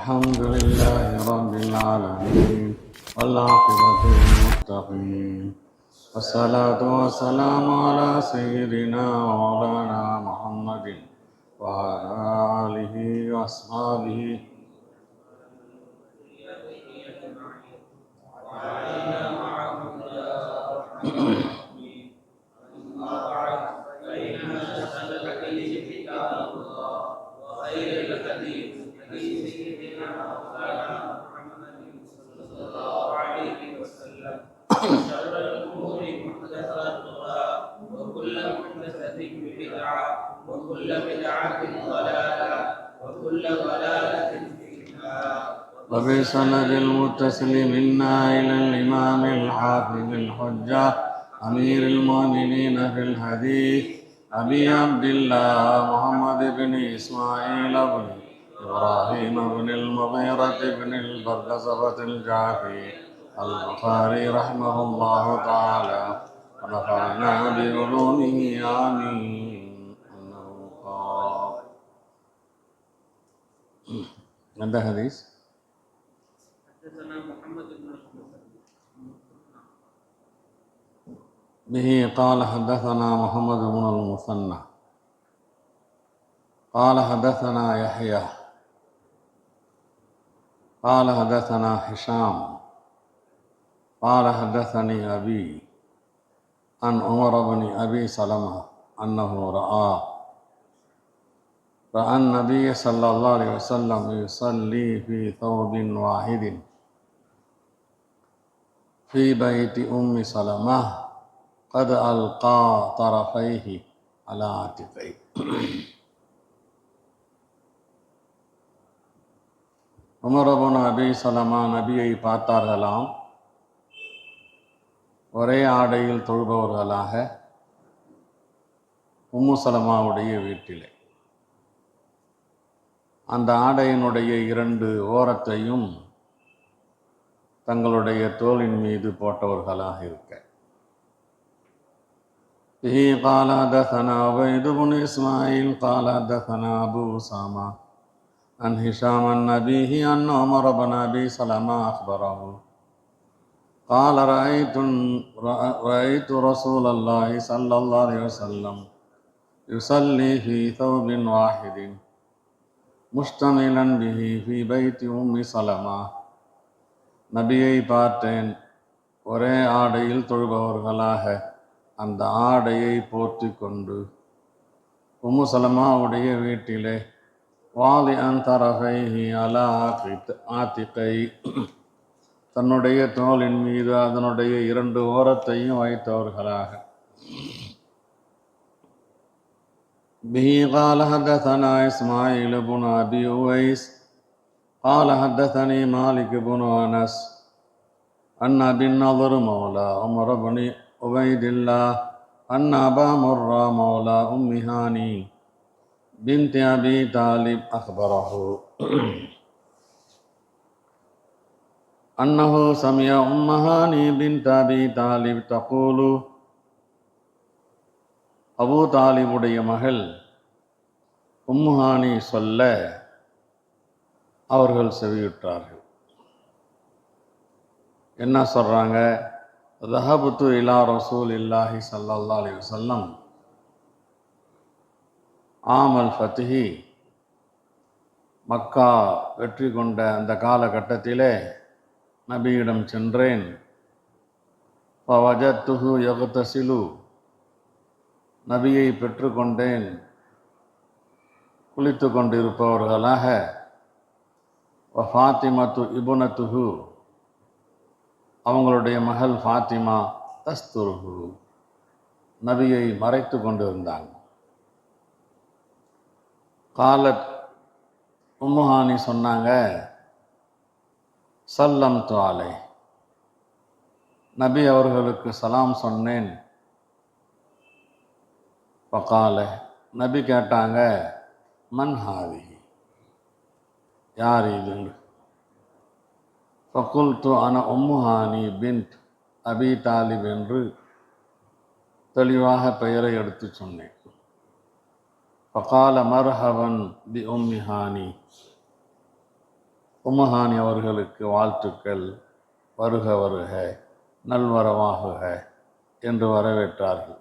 الحمد لله رب العالمين والعاقبة للمتقين والصلاة والسلام على سيدنا ومولانا محمد وعلى آله وأصحابه وكل محدثة بدعة وكل بدعة ضلالة وكل ضلالة في النار. وبسند المتصل منا إلى الإمام الحافظ الحجة أمير المؤمنين في الحديث أبي عبد الله محمد بن إسماعيل بن إبراهيم بن المغيرة بن البردسبة الجعفي البخاري رحمه الله تعالى ونفعنا بعلومه آمين. أنه قال عند حديث حدثنا محمد بن به قال حدثنا محمد بن المثنى قال حدثنا يحيى قال حدثنا هشام قال حدثني أبي عن عمر بن أبي سلمة أنه رأى النبي صلى الله عليه وسلم يصلي في ثوب واحد في بيت أم سلمة قد ألقى طرفيه على عاتقيه. Umar ibn அபி சலமா நபியை பார்த்தார்களாம். ஒரே ஆடையில் தொழுபவர்களாக உம்மு சலமாவுடைய வீட்டிலே அந்த ஆடையினுடைய இரண்டு ஓரத்தையும் தங்களுடைய தோளின் மீது போட்டவர்களாக இருக்க. به قال حدثنا عبيد بن إسماعيل قال حدثنا أبو أسامة عن هشام عن أبيه أن عمر بن أبي سلمة أخبره قال رأيت رسول الله صلى الله عليه وسلم يصلي في ثوب واحد مشتملا به في بيت أم سلمة. நபியை பார்த்தேன், ஒரே ஆடையில் தொழுபவர்களாக அந்த ஆடையை போர்த்தி கொண்டு உம்மு சலமாவுடைய வீட்டிலே வாலி அந்தரகைஹி அலா ஆத்திகை தன்னுடைய தோளின் மீது அதனுடைய இரண்டு ஓரத்தையும் வைத்தவர்களாக. به قال حدثنا إسماعيل بن أبي أويس قال حدثني مالك بن أنس أن أبي النضر مولى عمر بن عبيد الله أن أبا مرة مولى أم هاني بنت أبي طالب أخبره أنه سمع أم هاني بنت أبي طالب تقول அபூ தாலிபுடைய மகள் உம்மு ஹானி சொல்ல அவர்கள் செவியுற்றார்கள். என்ன சொல்கிறாங்க? ذهبت إلى رسول الله صلى الله عليه وسلم عام الفتح மக்கா வெற்றி கொண்ட அந்த காலகட்டத்திலே நபியிடம் சென்றேன். فوجدته يغتسل நபியை பெற்றுக்கொண்டேன் குளித்து கொண்டிருப்பவர்களாக. ஃபாத்திமத்து இபுனத்துஹு அவங்களுடைய மகள் ஃபாத்திமா தஸ்துருஹு நபியை மறைத்து கொண்டிருந்தாங்க. காலத் உம்முஹானி சொன்னாங்க, சல்லம் துஆலை நபி அவர்களுக்கு சலாம் சொன்னேன். பகால நபி கேட்டாங்க, மன் ஹாதிஹி யார் இது? ஃபகுல்து அன உம்மு ஹானி பின்த் அபி தாலிப் என்று தெளிவாக பெயரை எடுத்து சொன்னேன். ஃபகால மர்ஹபன் பி உம்மி ஹானி உம்மஹானி அவர்களுக்கு வாழ்த்துக்கள், வருக வருக, நல்வரவாகுக என்று வரவேற்றார்கள்.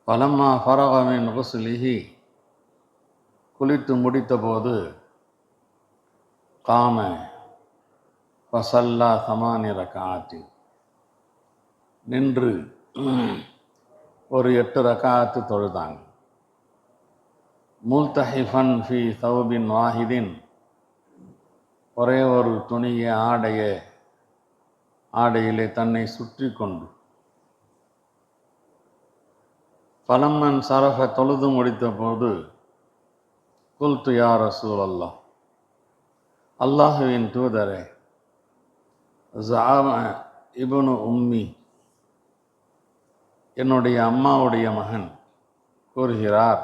பலம்மா ஃபரகமின் குஸ்லிஹி, குளித்து முடித்தபோது காம ஃபசல்லா சமானி ரகாத்தி, நின்று ஒரு 8 ரகாத்து தொழுதாங்க. முல்தஹிஃபன் ஃபி சௌபின் வாஹிதின், ஒரே ஒரு துணியை ஆடையிலே தன்னை சுற்றி கொண்டு. பலம்மன் சரஃப, தொழுது முடித்த போது குல்து யா ரசூலல்லாஹ், அல்லாஹுவின் தூதரே, ஸஅம இப்னு உம்மி, என்னுடைய அம்மாவுடைய மகன் கூறுகிறார்,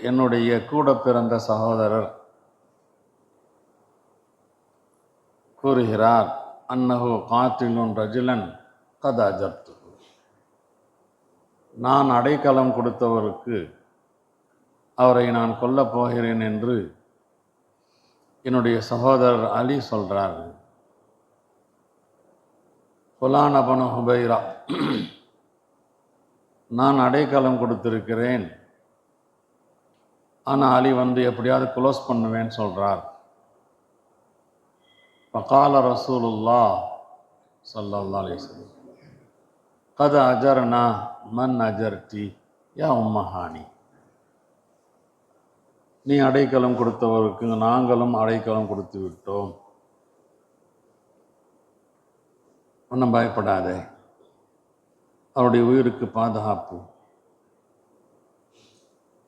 என்னுடைய கூட பிறந்த சகோதரர் கூறுகிறார், அன்னஹு காத்திலுன் ரஜுலன் கத் அஜர்து, நான் அடைக்கலம் கொடுத்தவருக்கு அவரை நான் கொல்லப் போகிறேன் என்று என்னுடைய சகோதரர் அலி சொல்றார். ஃபுலான் அபனு ஹுபைரா, நான் அடைக்கலம் கொடுத்திருக்கிறேன், ஆனால் அலி எப்படியாவது க்ளோஸ் பண்ணுவேன்னு சொல்றார். ஃபகால ரசூலுல்லாஹ் ஸல்லல்லாஹு அலைஹி வஸல்லம், கத் அஜர்னா மன் அஜர்தி யா உம்மஹானி, நீ அடைக்கலம் கொடுத்தவருக்கு நாங்களும் அடைக்கலம் கொடுத்து விட்டோம், ஒன்றும் பயப்படாதே, அவருடைய உயிருக்கு பாதுகாப்பு.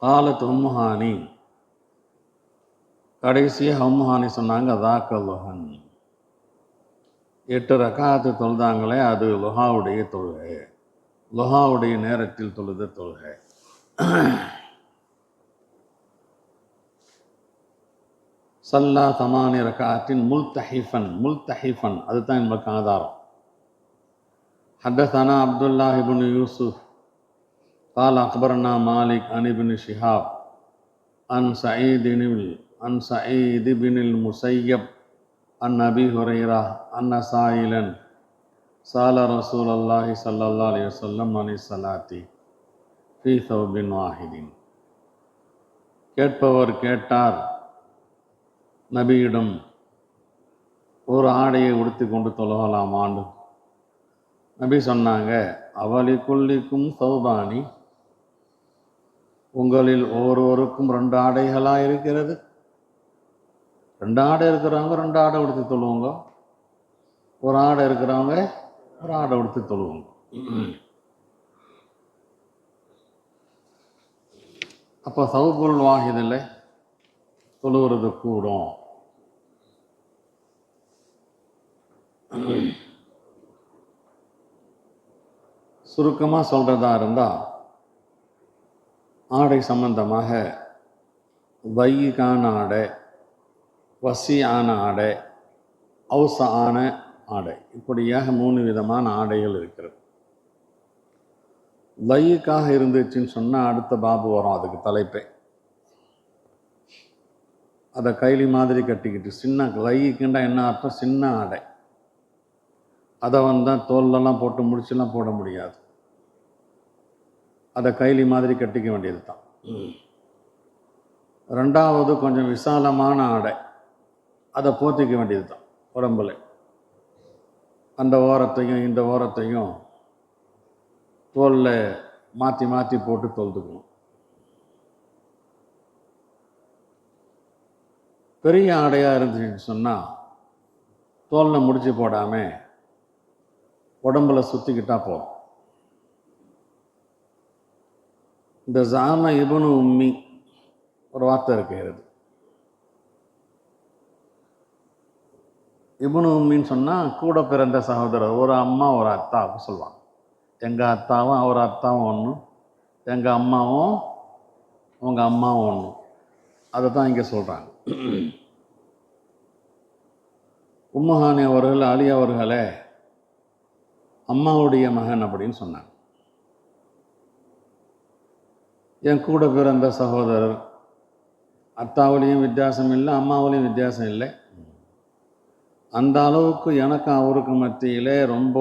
காலத்து உம்முஹானி, கடைசியாக உம்முஹானி சொன்னாங்க, தாக்கல்லுஹன், 8 ரகாத்து தொழுதாங்களே, அது லுஹாவுடைய தொழுகை, லுஹாவுடைய நேரத்தில் தொழுத தொழுகை. சல்லா தமானி ரகாத்தின் முல்தஹிஃபன், அதுதான் நமக்கு ஆதாரம். ஹதஸனா அப்துல்லாஹ் இப்னு யூசுஃப் قال أخبرنا مالك عن ابن شهاب عن سعيد بن المسيب عن أبي هريرة أن سائلا سأل رسول الله صلى الله عليه وسلم عن الصلاة في ثوب واحد. கேட்பவர் கேட்டார், நபியிடம் ஒரு ஆடையை உடுத்தி கொண்டு தொழுகலாமான்னு. நபி சொன்னாங்க, அவலி குல்லிக்கும் சௌபானி, உங்களில் ஒவ்வொருவருக்கும் 2 ஆடைகளாக இருக்கிறது. 2 ஆடை இருக்கிறவங்க 2 ஆடை உடுத்தி தொழுவுங்க, ஒரு ஆடை இருக்கிறவங்க ஒரு ஆடை உடுத்தி தொழுவுங்க. அப்போ சௌபுல் வாஹிதில் தொழுகிறது கூடும். சுருக்கமாக சொல்கிறதா இருந்தால், ஆடை சம்பந்தமாக வையிகான ஆடை, வசியான ஆடை, ஔசான ஆடை, இப்படியாக 3 விதமான ஆடைகள் இருக்கிறது. வையிக்காக இருந்துச்சுன்னு சொன்னால் அடுத்த பாபு வரும், அதுக்கு தலைப்பே. அதை கைலி மாதிரி கட்டிக்கிட்டு சின்ன வையிக்குண்டா என்ன அர்த்தம்? சின்ன ஆடை. அதை தான் தோல்லெல்லாம் போட்டு முடிச்செல்லாம் போட முடியாது, அதை கைலி மாதிரி கட்டிக்க வேண்டியது தான். 2வது கொஞ்சம் விசாலமான ஆடை, அதை போத்திக்க வேண்டியது தான் உடம்புல. அந்த ஓரத்தையும் இந்த ஓரத்தையும் தோலில் மாற்றி மாற்றி போட்டு தொழுதுக்கணும். பெரிய ஆடையாக இருந்துச்சுன்னு சொன்னால் தோலில் முடிச்சு போடாமல் உடம்புல சுற்றிக்கிட்டா போதும். இந்த ஸஅம இப்னு உம்மி ஒரு வார்த்தை இருக்கிறது. இப்னு உம்மின்னு சொன்னால் கூட பிறந்த சகோதரர், ஒரு அம்மா ஒரு அத்தாவுக்கு சொல்லுவாங்க. எங்கள் அத்தாவும் அவர் அத்தாவும் ஒன்று, எங்கள் அம்மாவும் அவங்க அம்மாவும் ஒன்று, அதை தான் இங்கே சொல்கிறாங்க. உம்முஹானி அவர்கள் அலி அவர்களே அம்மாவுடைய மகன் அப்படின்னு சொன்னாங்க. என் கூட பிறந்த சகோதரர், அத்தாவிலையும் வித்தியாசம் இல்லை, அம்மாவிலையும் வித்தியாசம் இல்லை. அந்த அளவுக்கு எனக்கு அவருக்கு மத்தியிலே ரொம்ப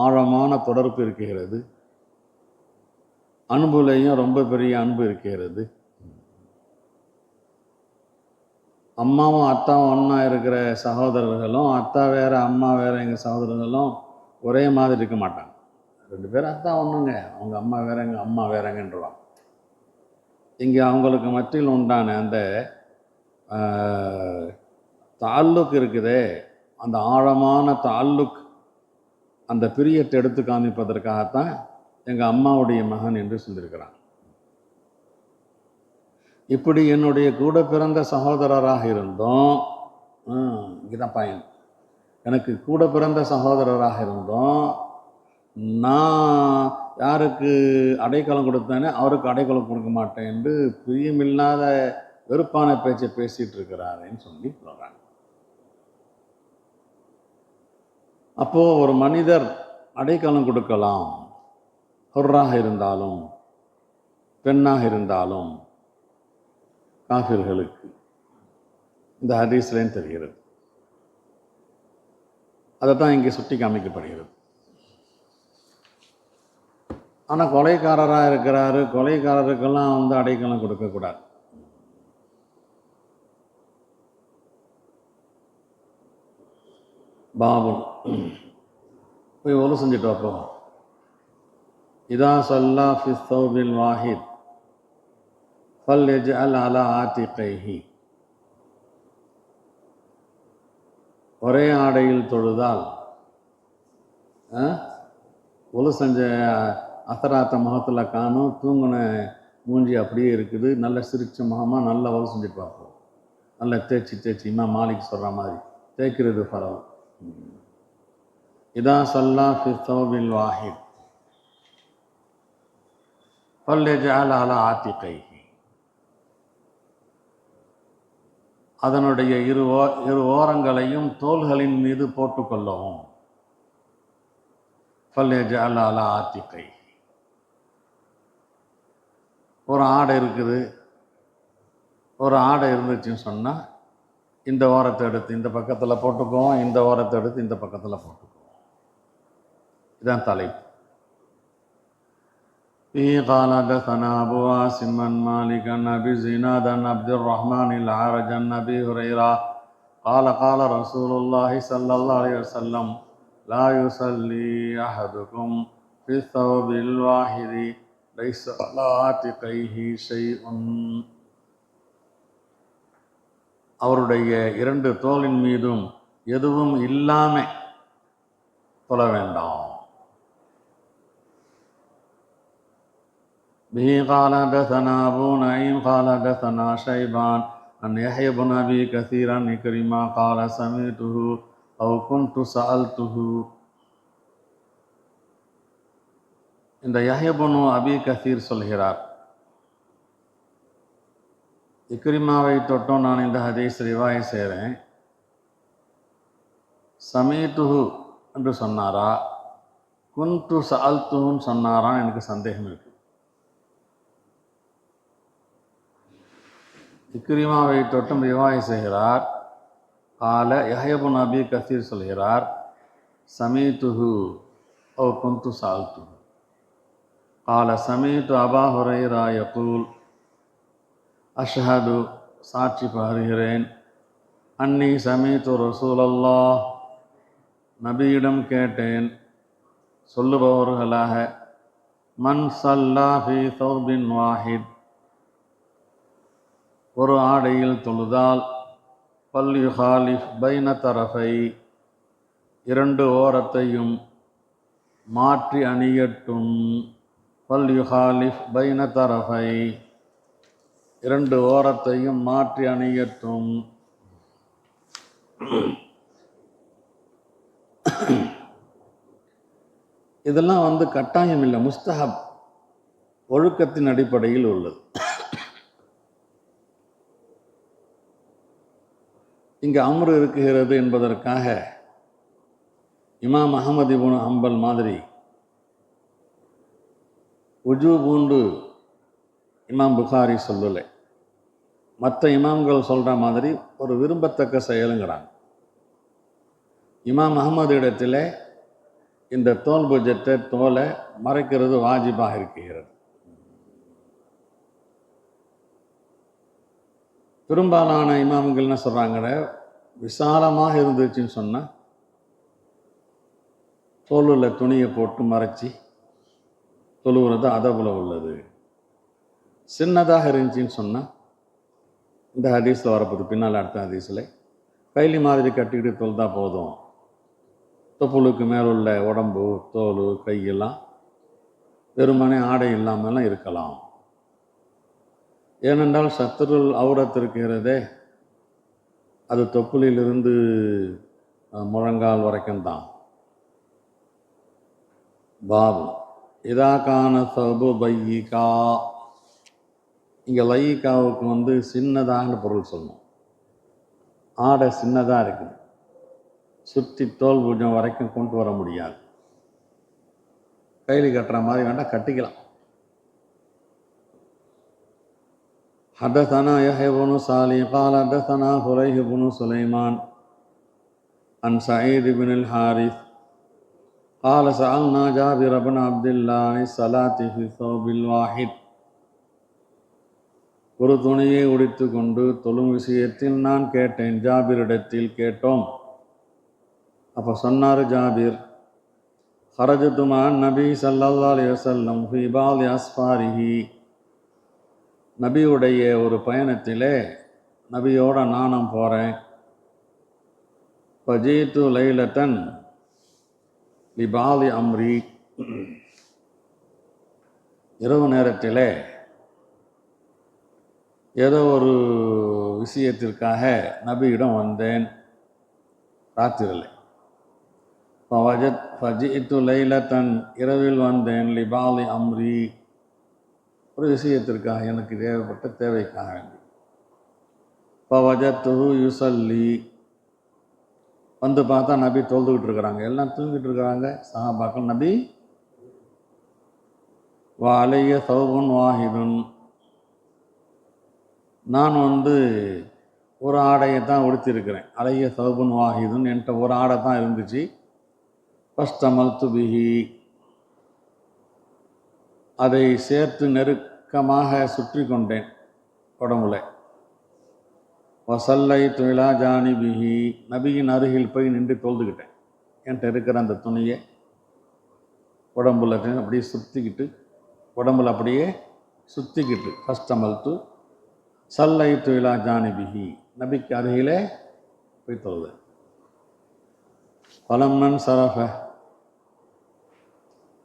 ஆழமான தொடர்பு இருக்கிறது. அன்புலையும் ரொம்ப பெரிய அன்பு இருக்கிறது. அம்மாவும் அத்தாவும் ஒன்றா இருக்கிற சகோதரர்களும், அத்தா வேற அம்மா வேற எங்கள் சகோதரர்களும் ஒரே மாதிரி இருக்க மாட்டாங்க. 2 பேரும் அத்தா ஒன்றுங்க, அவங்க அம்மா வேறங்க, அம்மா வேறங்கன்றவாங்க. இங்கே அவங்களுக்கு மத்தியில் உண்டான அந்த தாலுக் இருக்குதே, அந்த ஆழமான தாலுக், அந்த பிரியத்தை எடுத்து காமிப்பதற்காகத்தான் எங்கள் அம்மாவுடைய மகன் என்று சொல்லியிருக்கிறான். இப்படி என்னுடைய கூட பிறந்த சகோதரராக இருந்தோம். இதுதான் பயன். எனக்கு கூட பிறந்த சகோதரராக இருந்தோம், நான் யாருக்கு அடைக்கலம் கொடுத்தேனே அவருக்கு அடைக்கலம் கொடுக்க மாட்டேன் என்று பிரியமில்லாத வெறுப்பான பேச்சை பேசிட்டு இருக்கிறாருன்னு சொல்லி சொல்கிறாங்க. அப்போது ஒரு மனிதர் அடைக்கலம் கொடுக்கலாம், ஹுர்ராக இருந்தாலும் பெண்ணாக இருந்தாலும் காஃபிர்களுக்கு. இந்த ஹதீஸ்லேயும் தெரிகிறது. அதை தான் இங்கே சுட்டி காமிக்கப்படுகிறது. ஆனால் கொலைக்காரராக இருக்கிறாரு, கொலைக்காரருக்கெல்லாம் அடைக்கலம் கொடுக்கக்கூடாது. பாபு போய் ஒலு செஞ்சுட்டு அப்போ இதா சல்லா ஃபி ஸௌபில் வாஹித் ஃபல்யஜ்அல் அலா ஆத்திகைஹி. ஒரே ஆடையில் தொழுதால் ஒலு செஞ்ச அசராத்த முகத்தில் காணும், தூங்கின மூஞ்சி அப்படியே இருக்குது, நல்ல சிரிச்ச முகமாக நல்லா ஒலு செஞ்சுட்டு பார்ப்போம். நல்லா தேய்ச்சி இமாம் மாலிக் சொல்கிற மாதிரி தேய்க்கிறது பரவல். இதா சல்லா ஃபி ஸௌபில் வாஹித் ஃபல்யஜ்அல் அலா ஆத்திகைஹி. அதனுடைய இரு ஓரங்களையும் தோள்களின் மீது போட்டுக்கொள்ளவும். ஃபல்யஜ்அல் அலா ஆத்திகைஹி. ஒரு ஆடை இருக்குது, ஒரு ஆடை இருந்துச்சுன்னு சொன்னால் இந்த ஓரத்தை எடுத்து இந்த பக்கத்தில் போட்டுக்குவோம், இந்த ஓரத்தை எடுத்து இந்த பக்கத்தில் போட்டுக்குவோம். இதுதான் தலைப்பு. قال حدثنا أبو عاصم عن مالك عن أبي زناد عن عبد الرحمن الأعرج عن أبي هريرة قال قال رسول الله صلى الله عليه وسلم لا يصلي أحدكم في الثوب الواحد ليس على عاتقيه شيء. அவருடைய 2 தோளின் மீதும் எதுவும் இல்லாமல் தொழ வேண்டாம். به قال حدثنا أبو نعيم قال حدثنا شيبان عن يحيى بن أبي كثير عن إكرمة قال سمعته أو كنت سألته. இந்த யஹ்யா இப்னு அபி கசீர் சொல்கிறார், இக்ரிமாவை தொட்டும் நான் இந்த ஹதீஸ் ரிவாய் செய்கிறேன். சமீத்துஹு என்று சொன்னாரா, குன்து சஅல்துஹுன்னு சொன்னாரா, எனக்கு சந்தேகம் இருக்கு. இக்ரிமாவை தொட்டும் ரிவாய் செய்கிறார். கால யஹ்யா இப்னு அபி கசீர் சொல்கிறார், சமீத்துஹு ஓ குன்து சஅல்துஹு. கால சமீத்து அபா ஹுரைரா யகூல், அஷ்ஹது சாட்சி பகர்கிறேன், அன்னி சமீத்து ரசூலல்லாஹ், நபியிடம் கேட்டேன் சொல்லுபவர்களாக, மன் ஸல்லா ஃபீ ஸௌபின் வாஹித், ஒரு ஆடையில் தொழுதால், ஃபல்யுஹாலிஃப் பைன தரஃபை, 2 ஓரத்தையும் மாற்றி அணியட்டும். ஃபல்யுஹாலிஃப் பைன தரஃபை, 2 ஓரத்தையும் மாற்றி அணியட்டும். இதெல்லாம் கட்டாயம் இல்லை, முஸ்தஹப், ஒழுக்கத்தின் அடிப்படையில் உள்ளது. இங்கே அம்ரு இருக்குகிறது என்பதற்காக இமாம் அஹ்மத் இப்னு ஹம்பல் மாதிரி உஜூபுண்டு இமாம் புகாரி சொல்லலை, மற்ற இமாம்கள் சொல்கிற மாதிரி ஒரு விரும்பத்தக்க செயலுங்கிறாங்க. இமாம் அகமது இடத்துல இந்த தோல் புஜத்தை தோலை மறைக்கிறது வாஜிபாக இருக்கிறது. பெரும்பாலான இமாம்கள் என்ன சொல்கிறாங்க, விசாலமாக இருந்துச்சுன்னு சொன்னால் தோலில் துணியை போட்டு மறைச்சி தொழுகிறது அதபுல உள்ளது. சின்னதாக இருந்துச்சின்னு சொன்னால் இந்த ஹதீஸில் வரப்போது, பின்னால் அடுத்த ஹதீஸில் கைலி மாதிரி கட்டிக்கிட்டு தொழுதா போதும், தொப்புளுக்கு மேலுள்ள உடம்பு தோல் கையெல்லாம் வெறுமனே ஆடை இல்லாமலாம் இருக்கலாம். ஏனென்றால் சத்துருள் அவுரத் இருக்கிறதே, அது தொப்புளிலிருந்து முழங்கால் வரைக்கும் தான். பாபு இதாக்கான சபு பையிகா, இங்கே லையிகாவுக்கு சின்னதான பொருள் சொல்லணும். ஆடை சின்னதாக இருக்குது, சுற்றி தோல் பூஜம் வரைக்கும் கொண்டு வர முடியாது. கையில் கட்டுற மாதிரி வேண்டாம், கட்டிக்கலாம். حدثنا يحيى بن صالح قال حدثنا فليح بن سليمان عن سعيد بن الحارث قال سألنا جابر بن عبد الله عن الصلاة في الثوب الواحد. ஒரு துணியை உடித்து கொண்டு தொழும் விஷயத்தில் நான் கேட்டேன், ஜாபிரிடத்தில் கேட்டோம். அப்போ சொன்னார் ஜாபிர், خرجت مع النبي صلى الله عليه وسلم في بعض أسفاره. நபியுடைய ஒரு பயணத்திலே நபியோட நானும் போகிறேன். ஃபஜீத்து லைலத்தன் லிபாலி அம்ரி, இரவு நேரத்திலே ஏதோ ஒரு விஷயத்திற்காக நபியிடம் வந்தேன், ராத்திரிலே. ஃபஜீத்து லைலத்தன், இரவில் வந்தேன், லிபாலி அம்ரி, ஒரு விஷயத்திற்காக, எனக்கு தேவைப்பட்ட தேவைக்காக வேண்டி. ஃபவஜத்துஹு யுஸல்லி, வந்து பார்த்தா நபி தொழுதுகிட்டு இருக்கிறாங்க, எல்லாம் தூங்கிட்டு இருக்கிறாங்க சஹாபாக்கள். நபி வ அலைய சௌபுன் வாஹிதுன், நான் ஒரு ஆடையை தான் உடுத்திருக்கிறேன். அலைய சௌபுன் வாஹிதுன், என்கிட்ட ஒரு ஆடை தான் இருந்துச்சு. ஃபஸ்தமல்து பிஹி, அதை சேர்த்து நெருக்கமாக சுற்றி கொண்டேன் உடம்புல. வசல்லை துயிலா ஜானிபிஹி, நபியின் அருகில் போய் நின்று தொழுதுக்கிட்டேன். என்கிட்ட இருக்கிற அந்த துணியை உடம்புல அப்படியே சுற்றிக்கிட்டு, உடம்புல அப்படியே சுற்றிக்கிட்டு, ஃபஸ்தமல்து சல்லை துயிலா ஜானிபிஹி, நபிக்கு அருகிலே போய் தொழுதேன். பலம்மன் சரஃப,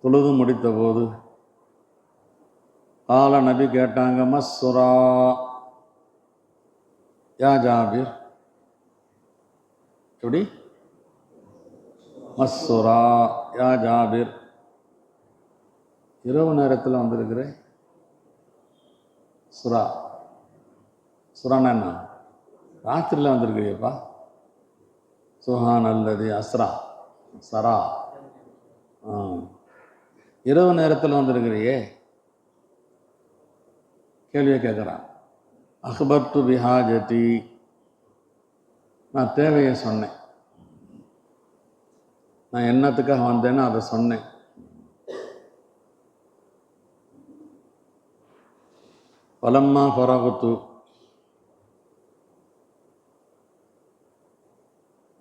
தொழுது முடித்த போது கால, நபி கேட்டாங்க, மஸ்ஸுரா யா ஜாபிர், எப்படி மஸ்ஸுரா யா ஜாபிர், இரவு நேரத்தில் வந்திருக்கிற சுரா, சுரானா என்ன, ராத்திரியில் வந்திருக்கிறியப்பா. சுஹான் அல்லது அஸ்ரா சரா, இரவு நேரத்தில் வந்திருக்கிறியே, கேள்வியை கேட்குறான். அக்பர்து பிஹாஜதி, நான் தேவையை சொன்னேன், நான் என்னத்துக்காக வந்தேன்னு அதை சொன்னேன். பலம்மா ஃபரகுத்து,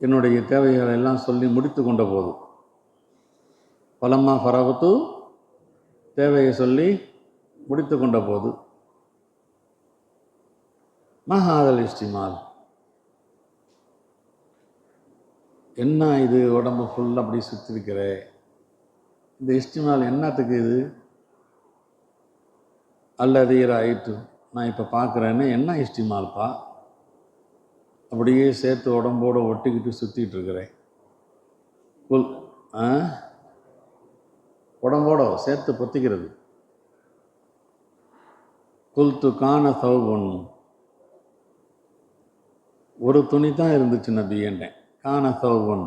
என்னுடைய தேவைகளை எல்லாம் சொல்லி முடித்து கொண்ட போது. பலம்மா ஃபரகுத்து, தேவையை சொல்லி முடித்து கொண்ட போது. மஹாதல் இஸ்டிமால், என்ன இது, உடம்பு ஃபுல்லாக அப்படி சுற்றிருக்கிற இந்த இஸ்டிமால் என்னத்துக்கு இது? அல்லது ஆயிட்டு, நான் இப்போ பார்க்குறேன்னு, என்ன இஸ்டிமால்ப்பா, அப்படியே சேர்த்து உடம்போடு ஒட்டிக்கிட்டு சுற்றிட்டு இருக்கிறேன். குல், உடம்போட சேர்த்து பொத்திக்கிறது. குல்து கான சௌபுன், ஒரு துணி தான் இருந்துச்சு நபி என்றேன். கான சௌபுன்,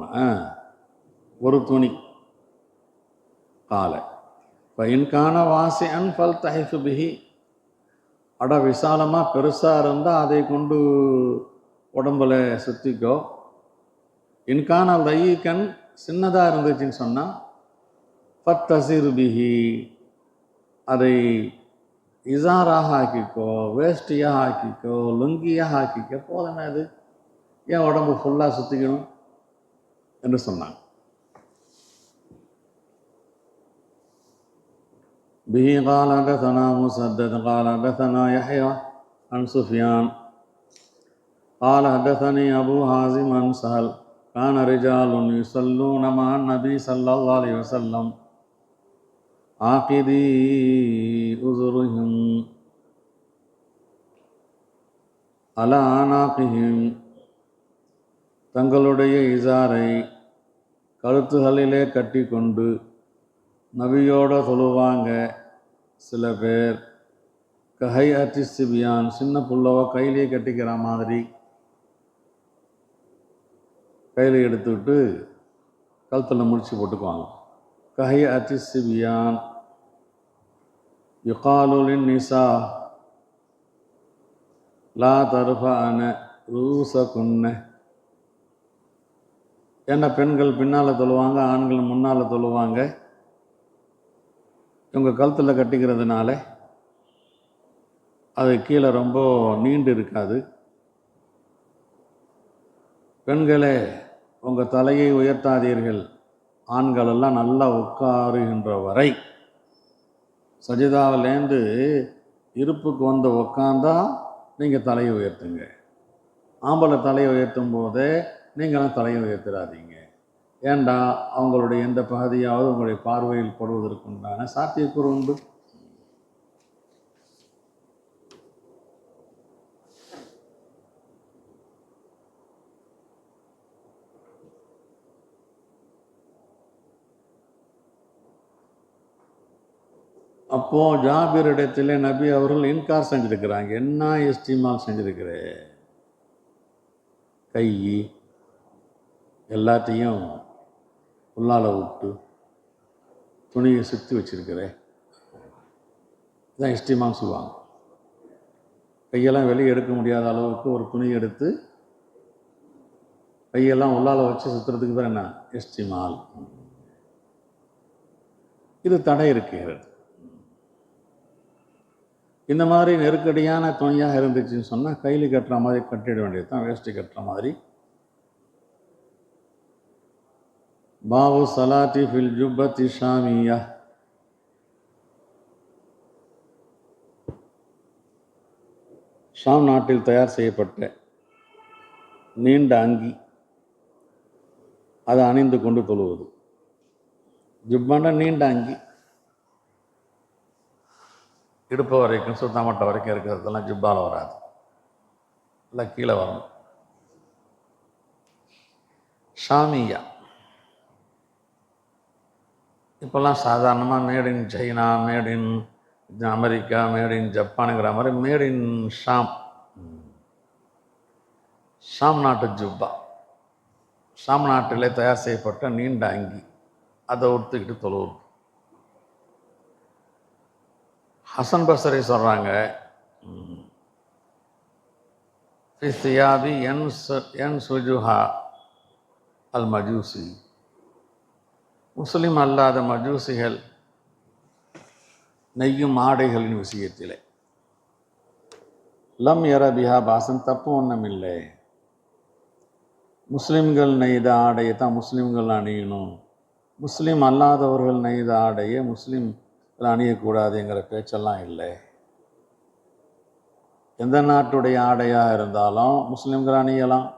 ஒரு துணி. கால இன் கான வாசி அன் ஃபல் தஹிஃபு பிஹி, விசாலமாக பெருசாக இருந்தால் அதை கொண்டு உடம்புல சுற்றிக்கோ. இன்கான தையீக்கன் சின்னதாக இருந்துச்சுன்னு சொன்னால் ஃபத்தசிர் பிஹி, அதை இசாராக ஆக்கிக்கோ, வேஷ்டியாக ஆக்கிக்கோ, லுங்கியாக ஆக்கிக்கோ, போதுமே. அது ஏன் உடம்பு ஃபுல்லாக சுற்றிக்கணும் என்று சொன்னாங்க. به قال حدثنا مسدد قال حدثنا يحيى عن سفيان قال حدثني أبو حازم عن سهل كان رجال يصلون مع النبي صلى الله عليه وسلم عاقدي أزرهم على أعناقهم, தங்களுடைய இசாரை கழுத்துகளிலே கட்டி கொண்டு நபியோட தொழுவாங்க. சில பேர் கஹை சிபியான், சின்ன புள்ளவ கையிலே கட்டிக்கிற மாதிரி கையில் எடுத்துவிட்டு கழுத்தில் முடிச்சு போட்டுக்குவாங்க. கஹை சிபியான் யுகாலுலின் நிசா லா தர்ஃபஅன ரூஸகுன்ன. ஏன்னா பெண்கள் பின்னால் தொழுவாங்க, ஆண்கள் முன்னால் தொழுவாங்க. இவங்க கழுத்தில் கட்டிக்கிறதுனால அது கீழே ரொம்ப நீண்டு இருக்காது. பெண்களே, உங்கள் தலையை உயர்த்தாதீர்கள், ஆண்களெல்லாம் நல்லா உட்காருகின்ற வரை. சஜிதாவிலேருந்து இருப்புக்கு வந்து உக்காந்தா நீங்கள் தலையை உயர்த்துங்க. ஆம்பளை தலையை உயர்த்தும் போதே நீங்களும் தலையை உயர்த்திடாதீங்க. ஏண்டா அவங்களுடைய எந்த பகுதியாவது உங்களுடைய பார்வையில் படுவதற்குண்டான சாத்தியக்கூறு உண்டு. அப்போ ஜாபிர் இடத்துல நபி அவர்கள் இன்கார் செஞ்சிருக்கிறாங்க. என்ன எஸ்டிமால் செஞ்சிருக்கிறே, கை எல்லாத்தையும் உள்ளால விட்டு துணியை சுற்றி வச்சிருக்கிறேன், இதான் இஸ்டிமான்னு சொல்லுவாங்க. கையெல்லாம் வெளியே எடுக்க முடியாத அளவுக்கு ஒரு துணி எடுத்து கையெல்லாம் உள்ளால வச்சு சுற்றுறதுக்கு பேர் என்ன, இஸ்டிமால். இது தடை இருக்கிறது. இந்த மாதிரி நெருக்கடியான துணியாக இருந்துச்சுன்னு சொன்னால் கையில் கட்டுற மாதிரி கட்டிட வேண்டியது தான், வேஷ்டி கட்டுற மாதிரி. பாபு சலாத்தி ஃபில் ஜுப்பத்தி ஷாமியா. ஷாம் நாட்டில் தயார் செய்யப்பட்ட நீண்ட அங்கி, அதை அணிந்து கொண்டு தொழுவது. ஜுப்பான நீண்ட அங்கி, இடுப்பு வரைக்கும் சுத்தமட்ட வரைக்கும் இருக்கிறதெல்லாம் ஜுப்பாவில் வராது, இல்லை கீழே வரணும். ஷாமியா இப்போல்லாம் சாதாரணமாக made in China, made in America, made in ஜப்பானுங்கிற மாதிரி மேட் இன் ஷாம். ஷாம் நாட்டு ஜுப்பா, ஷாம் நாட்டிலே தயார் செய்யப்பட்ட நீண்ட அங்கி, அதை ஒத்துக்கிட்டு தொழுவது. ஹசன் பஸ்ரி சொல்கிறாங்க, ஃபிஸ்தியாபி என் சுஜுஹா அல் மஜூசி. முஸ்லிம் அல்லாத மஜூசிகள் நெய்யும் ஆடைகளின் விஷயத்திலே லம் யர பிஹா பாசன், தப்பு ஒன்றும் இல்லை. முஸ்லிம்கள் நெய்த ஆடையை தான் முஸ்லிம்கள் அணியணும், முஸ்லீம் அல்லாதவர்கள் நெய்த ஆடையை முஸ்லீம் அணியக்கூடாதுங்கிற பேச்செல்லாம் இல்லை. எந்த நாட்டுடைய ஆடையாக இருந்தாலும் முஸ்லிம்கள் அணியலாம்.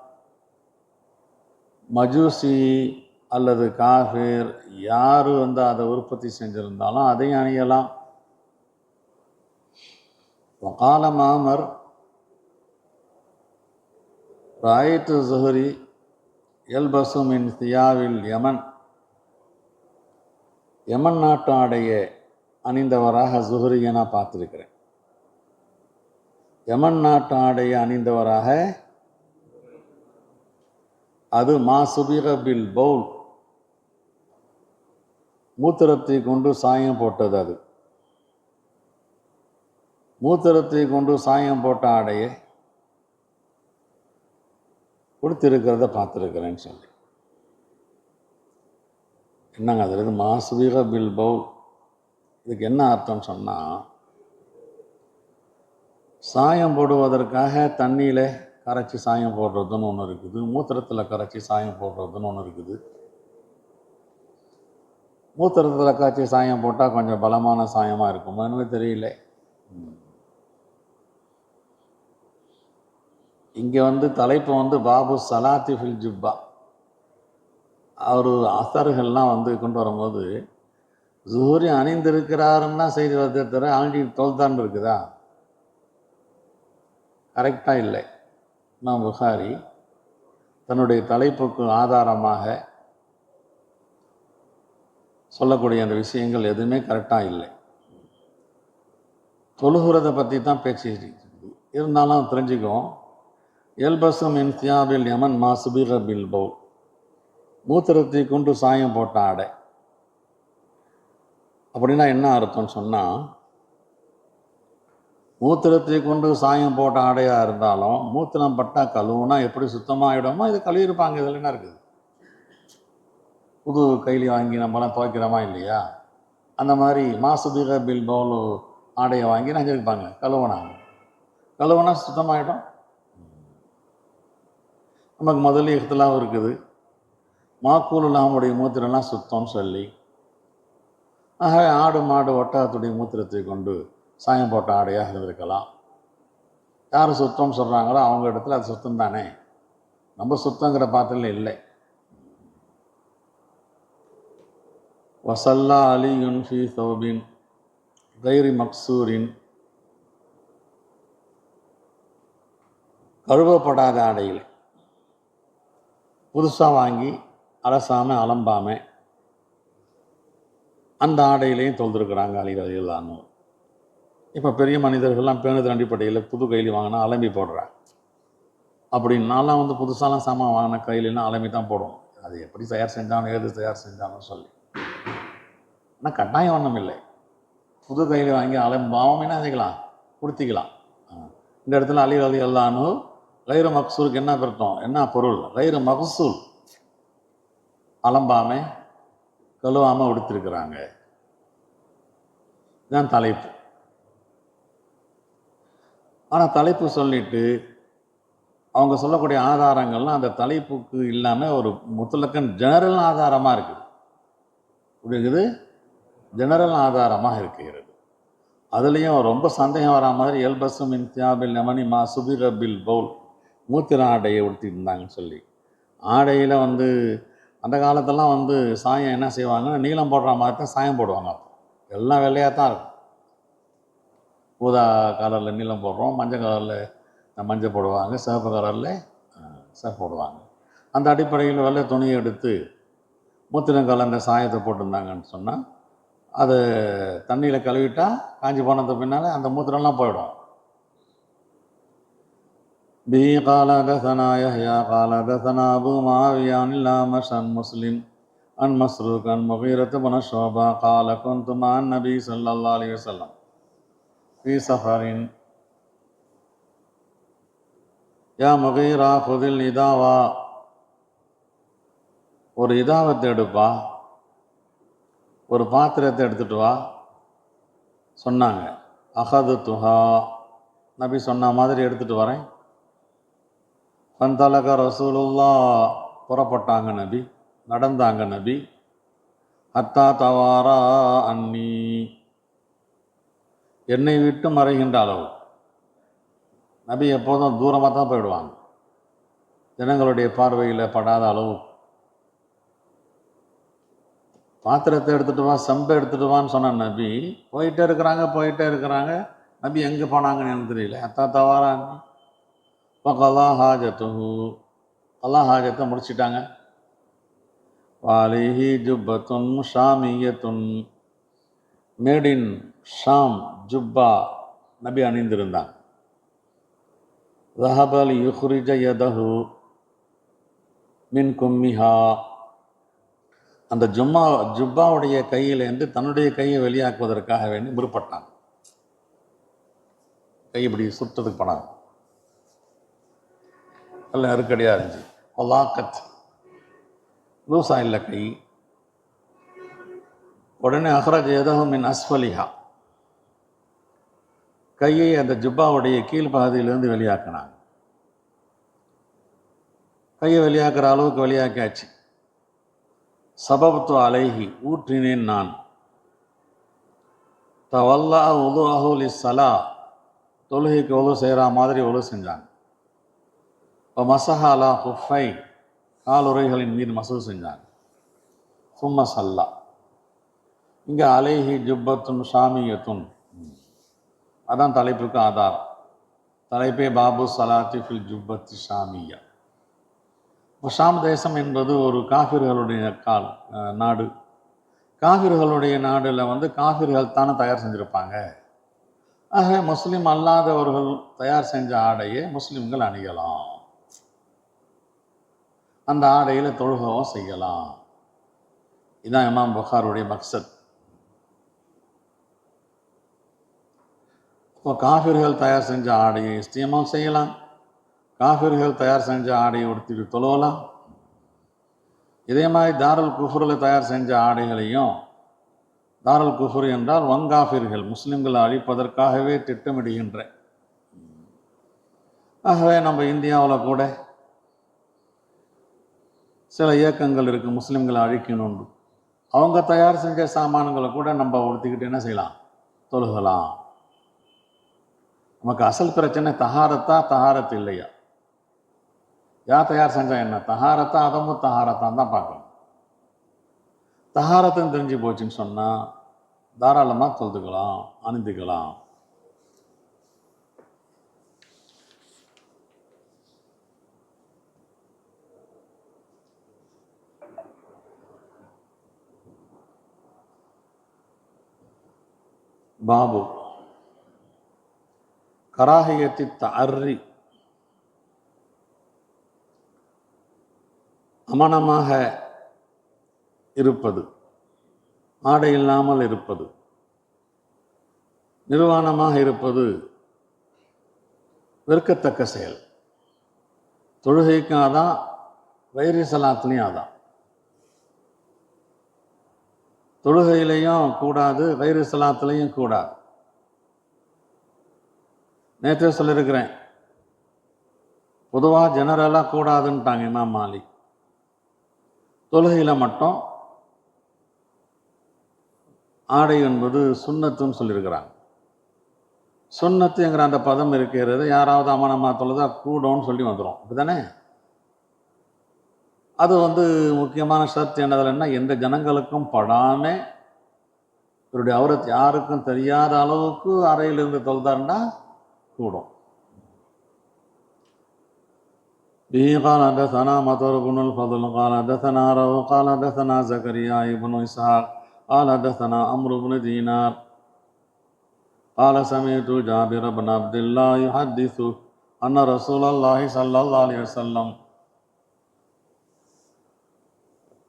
மஜூசி அல்லது காஃபிர் யார் அதை உற்பத்தி செஞ்சிருந்தாலும் அதையும் அணியலாம். வகால மாமர் ராயித்து ஜுஹரி எல்பசு மின் தியாவில் யமன். யமன் நாட்டு ஆடையை அணிந்தவராக ஜுஹரியை நான் பார்த்துருக்கிறேன். யமன் நாட்டு ஆடையை அணிந்தவராக, அது மா சுபிக பில் பவுல், மூத்திரத்தை கொண்டு சாயம் போட்டது. அது மூத்திரத்தை கொண்டு சாயம் போட்ட ஆடையை கொடுத்திருக்கிறத பார்த்துருக்கிறேன்னு சொல்லி. என்னங்க அதில் இது மாசுபீக பில் பவுல், இதுக்கு என்ன அர்த்தம்னு சொன்னால், சாயம் போடுவதற்காக தண்ணியில் கரைச்சி சாயம் போடுறதுன்னு ஒன்று இருக்குது, மூத்திரத்தில் கரைச்சி சாயம் போடுறதுன்னு ஒன்று இருக்குது. மூத்திரத்தில் கரைச்சி சாயம் போட்டால் கொஞ்சம் பலமான சாயமாக இருக்குமோ என்னவே தெரியல. இங்கே தலைப்பு பாபு சலாத்தி ஃபில் ஜுப்பா. அவர் அசர்கள்லாம் கொண்டு வரும்போது ஜூரி அணிந்திருக்கிறாருன்னா செய்தி வருதே தவிர ஆண்டி தொல்தான் இருக்குதா? கரெக்டாக இல்லை. இமாம் புகாரி தன்னுடைய தலைப்புக்கு ஆதாரமாக சொல்லக்கூடிய அந்த விஷயங்கள் எதுவுமே கரெக்டாக இல்லை. தொழுகிறதை பற்றி தான் பேச்சு இருந்தாலும் தெரிஞ்சுக்கும். எல்பசும் இன் தியாபில் யமன் மாசுபிக பில் பவுல், மூத்திரத்தை கொண்டு சாயம் போட்ட ஆடை அப்படின்னா என்ன அர்த்தம்னு சொன்னால், மூத்திரத்தை கொண்டு சாயம் போட்ட ஆடையாக இருந்தாலும் மூத்திரம் பட்டால் கழுவுனா எப்படி சுத்தமாகிடுமோ இது கழுவிருப்பாங்க. இதில் என்ன இருக்குது? புது கைலி வாங்கி நம்மளாம் துவைக்கிறோமா இல்லையா? அந்த மாதிரி மாசுபிக பில் பவுல் ஆடையை வாங்கி நஞ்சிருப்பாங்க, கழுவுனா சுத்தமாகிடும். நமக்கு முதல்ல இஃப்திலாவும் இருக்குது, மாக்கூலுல்லாமுடைய மூத்திரம்லாம் சுத்தம்னு சொல்லி, ஆகவே ஆடு மாடு ஒட்டகத்துடைய மூத்திரத்தை கொண்டு சாயம் போட்ட ஆடையாக இருந்திருக்கலாம். யார் சுத்தம் சொல்கிறாங்களோ அவங்க இடத்துல அது சுத்தம் தானே, நம்ம சுத்தங்கிற பாத்திரம் இல்லை. வசல்லா அலியுன் ஃபி சௌபின் கைரி மக்சூரின், கழுவப்படாத ஆடையில் புதுசாக வாங்கி அலசாமல் அலம்பாமல் அந்த ஆடையிலையும் தொழுதுருக்குறாங்க அலிகளான்னு. இப்போ பெரிய மனிதர்கள்லாம் பேணுதல் அடிப்படையில் புது கைலி வாங்கினா அலம்பி போடுறாங்க. அப்படின்னாலாம் புதுசாலாம் சாமான் வாங்கின கையிலாம் அலம்பி தான் போடுவோம். அது எப்படி தயார் செஞ்சாலும் ஏது தயார் செஞ்சாலும் சொல்லி. ஆனால் கட்டாயம் ஒன்றும் இல்லை. புது கைலி வாங்கி அலம்பாவும் என்ன செய்யலாம், கொடுத்திக்கலாம். இந்த இடத்துல அலிகளான்னு கைரு மக்சூருக்கு என்ன அர்த்தம், என்ன பொருள்? கைரு மகசூல், அலம்பாமல் கழுவாமல் உடுத்திருக்கிறாங்க. இதுதான் தலைப்பு. ஆனால் தலைப்பு சொல்லிட்டு அவங்க சொல்லக்கூடிய ஆதாரங்கள்லாம் அந்த தலைப்புக்கு இல்லாமல் ஒரு முத்தலக்கன் ஜெனரல் ஆதாரமாக இருக்குது, ஜெனரல் ஆதாரமாக இருக்கிறது. அதுலேயும் ரொம்ப சந்தேகம் வரா மாதிரி எல்பசும் மின் தியாபில் நமனி மா சுபிக பில் பவுல், மூத்திர ஆடையை உடுத்திட்டு இருந்தாங்கன்னு சொல்லி. ஆடையில் அந்த காலத்தெல்லாம் சாயம் என்ன செய்வாங்கன்னா, நீளம் போடுற மாதிரி தான் சாயம் போடுவாங்க. அப்போ எல்லாம் வெள்ளையாக தான் இருக்கும். ஊதா கலரில் நீளம் போடுறோம், மஞ்சள் கலரில் மஞ்சள் போடுவாங்க, சிவப்பு கலரில் சிவப்பு போடுவாங்க. அந்த அடிப்படையில் வெள்ளை துணியை எடுத்து மூத்திரம் கலந்த சாயத்தை போட்டிருந்தாங்கன்னு சொன்னால், அது தண்ணியில் கழுவிட்டா காஞ்சி போனது பின்னால் அந்த மூத்திரம்லாம் போயிடும். به قال حدثنا يحيى قال حدثنا أبو معاوية عن الأعمش عن مسلم عن مسروق عن مغيرة بن شعبة قال كنت مع النبي صلى الله عليه وسلم في سفر يا مغيرة خذ الإداوة, ஒரு இதாவத்தை எடுப்பா, ஒரு பாத்திரத்தை எடுத்துட்டு வா சொன்னாங்க. அஹது துஹா, நபி சொன்ன மாதிரி எடுத்துகிட்டு வரேன். பந்தலக ரசூலுல்லா, புறப்பட்டாங்க நபி, நடந்தாங்க நபி. ஹத்தா தவாரா அன்னி, என்னை விட்டு மறைகின்ற அளவு. நபி எப்போதும் தூரமாக தான் போயிடுவாங்க, ஜனங்களுடைய பார்வையில் படாத அளவு. பாத்திரத்தை எடுத்துகிட்டு வா, செம்பை எடுத்துகிட்டு வான்னு சொன்ன நபி போயிட்டே இருக்கிறாங்க. நபி எங்கே போனாங்கன்னு எனக்கு தெரியல. ஹத்தா தவாரா அன்னி பகலா ஹாஜத்து, அல்லாஹ் ஹாஜத்தை முடிச்சிட்டாங்க. வாலிஹி ஜுப்பத்துன் ஷாமியத்துன், மேட் இன் ஷாம் ஜுப்பா நபி அணிந்திருந்தாங்க. ரஹபல் யுஹ்ரிஜ யதஹு மின் கும்மிஹா, அந்த ஜுப்பாவுடைய கையிலேருந்து தன்னுடைய கையை வெளியாக்குவதற்காக வேண்டி முற்பட்டாங்க. கை இப்படி சுற்றதுக்கு பணம் நல்ல நெருக்கடியாக இருந்துச்சு. ஒலாக்கத் லூஸா இல்லை கை. உடனே அஹ்ரஜ் யதஹு மின் அஸ்ஃபலிஹா, கையை அந்த ஜுப்பாவுடைய கீழ்ப்பகுதியிலேருந்து வெளியாக்கினாங்க. கையை வெளியாக்குற அளவுக்கு வெளியாக்கியாச்சு. சபப்து அலைஹி, ஊற்றினேன் நான். தவல்லா உது அஹுலி சலா, தொழுகைக்கு ஒழு செய்கிற மாதிரி ஒழு செஞ்சாங்க. இப்போ மசஹாலா ஹுஃபை, காலுறைகளின் மீது மசூ செஞ்சாங்க. சும்ம சல்லா. இங்கே அலைஹி ஜுப்பத்துன் ஷாமியத்துன், அதான் தலைப்புக்கு ஆதாரம். தலைப்பே பாபு சலாத்தி ஃபில் ஜுப்பத்தி ஷாமியா. ஷாம் தேசம் என்பது ஒரு காஃபிர்களுடைய நாடு. காஃபிர்களுடைய நாடில் காஃபிர்கள் தானே தயார் செஞ்சுருப்பாங்க. ஆக முஸ்லீம் அல்லாதவர்கள் தயார் செஞ்ச ஆடையை முஸ்லீம்கள் அணியலாம், அந்த ஆடையில் தொழுகவும் செய்யலாம். இதுதான் இமாம் புகாருடைய மக்சத். இப்போ காஃபிர்கள் தயார் செஞ்ச ஆடையை இஸ்தியமும் செய்யலாம், காஃபிர்கள் தயார் செஞ்ச ஆடையை உடுத்திட்டு தொழுவலாம். இதே மாதிரி தாருல் குஃபுரில் தயார் செஞ்ச ஆடைகளையும், தாருல் குஃபுர் என்றால் வங்காஃபிர்கள், முஸ்லிம்களை அழிப்பதற்காகவே திட்டமிடுகின்ற. ஆகவே நம்ம இந்தியாவில் கூட சில இயக்கங்கள் இருக்குது, முஸ்லிம்களை அழிக்கணும்னு. அவங்க தயார் செஞ்ச சாமான்களை கூட நம்ம உடுத்திக்கிட்டு என்ன செய்யலாம், தொழுகலாம். நமக்கு அசல் பிரச்சனை தஹாரத்தா தஹாரத்து இல்லையா. யார் தயார் செஞ்சா என்ன, தஹாரத்தா அதமும் தஹாரத்தான் தான் பார்க்கணும். தஹாரத்துன்னு தெரிஞ்சு போச்சுன்னு சொன்னால் தாராளமாக தொழுதுக்கலாம், அணிந்துக்கலாம். பாபு கராஹியத்தி தஅர்ரி, அமனமாக இருப்பது, ஆடை இல்லாமல் இருப்பது, நிர்வாணமாக இருப்பது வெறுக்கத்தக்க செயல். தொழுகைக்கும் அதான், வைரி சலாத்துலையும் அதான். தொழுகையிலையும் கூடாது, வைரி சலாத்துலையும் கூடாது. நேற்றே சொல்லியிருக்கிறேன், பொதுவாக ஜெனரலாக கூடாதுன்ட்டாங்க இமாம் மாலிக். தொழுகையில் மட்டும் ஆடை என்பது சுன்னத்துன்னு சொல்லியிருக்கிறாங்க. சுன்னத்துங்கிற அந்த பதம் இருக்கிறது, யாராவது அமனமாக தொழுதா கூடோன்னு சொல்லி வந்துடும், அப்படிதானே. அது முக்கியமான ஷர்த் என்னதுன்னா, எந்த ஜனங்களுக்கும் படாமல் இவருடைய அவுரத் யாருக்கும் தெரியாத அளவுக்கு அறையிலிருந்து தொழுதாருன்னா கூடும். به قال حدثنا مطر بن الفضل قال حدثنا روح قال حدثنا زكريا بن إسحاق قال حدثنا عمرو بن دينار قال سمعت جابر بن عبد الله يحدث أن رسول الله صلى الله عليه وسلم,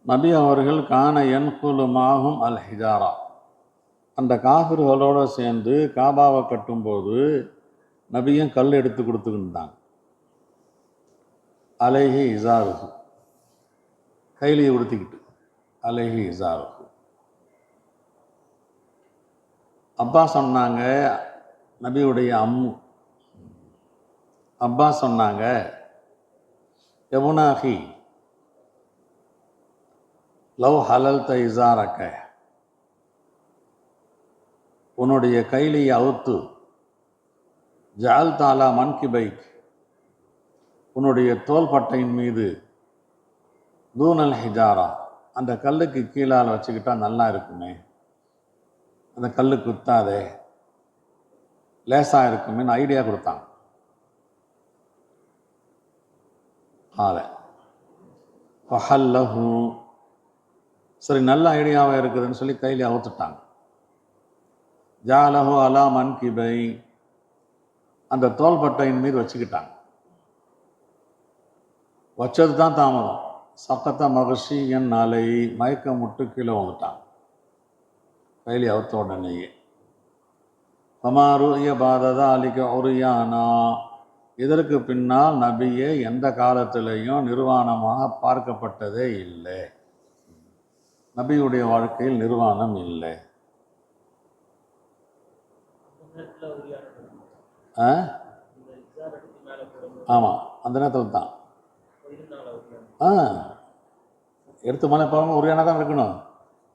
நபி அவர்கள் கான யன்குலு மாஹும் அல் ஹிஜாரா, அந்த காஃபிர்களோடு சேர்ந்து காபாவை கட்டும்போது நபியும் கல் எடுத்து கொடுத்துக்கிட்டாங்க. அலைஹி இசாருஹு, கைலியை உடுத்திக்கிட்டு அலைஹி இசாருஹு. அப்பா சொன்னாங்க, நபியுடைய அம்மு அப்பா சொன்னாங்க, யபுனாஹி லவ் ஹலல்த இசாரக்க, உன்னுடைய கைலியை அவுத்து, ஜால் தாலா மன்கி பைக், உன்னுடைய தோள்பட்டையின் மீது, தூனல் ஹிஜாரா, அந்த கல்லுக்கு கீழால் வச்சுக்கிட்டா நல்லா இருக்குமே, அந்த கல்லு குத்தாதே, லேசாக இருக்குமேன்னு ஐடியா கொடுத்தாங்க. ஆலை ஃபஹல்லஹு, சரி நல்ல ஐடியாவாக இருக்குதுன்னு சொல்லி கையில அவுத்துட்டாங்க. ஜாலஹு அலா மன்கிபை, அந்த தோள்பட்டையின் மீது வச்சுக்கிட்டாங்க. வச்சது தான் தாமதம். சக்கத்த மகர்ஷி என் நாளை மயக்கம் முட்டு கீழே வந்துட்டாங்க கையில அவுத்த உடனேயே. ஹமாருய பாததா அலிக ஒரியானா, இதற்கு பின்னால் நபியை எந்த காலத்திலையும் நிர்வாணமாக பார்க்கப்பட்டதே இல்லை. நபியுடைய வாழ்க்கையில் நிர்வாணம் இல்லை. ஆமாம், அந்த நேரத்தில் தான் எடுத்து மலை போகாமல் உரியானா தான் இருக்கணும்.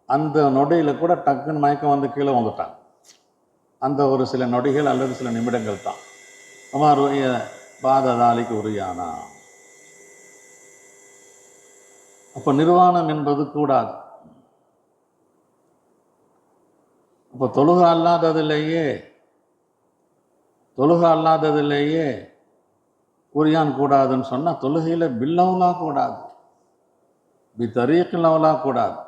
அந்த நொடியில் கூட டக்குன்னு மயக்கம் வந்து கீழே வந்துட்டான். அந்த ஒரு சில நொடிகள் அல்லது சில நிமிடங்கள் தான். அமாருய பாததாலிக்கு உரியானா. அப்போ நிர்வாணம் என்பது கூடாது. அப்போ தொழுகை அல்லாததிலேயே உரியான் கூடாதுன்னு சொன்னால் தொழுகையில் பில்லவுலா கூடாது, பித்தரீக்கிலவுலா கூடாது.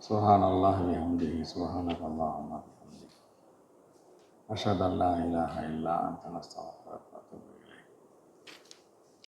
சுப்ஹானல்லாஹி வ பிஹம்திஹி சுப்ஹானக்கல்லாஹும்ம வ பிஹம்திக் அஷ்ஹது அல்லா இலாஹா இல்லா அன்த அஸ்தக்ஃபிருக்க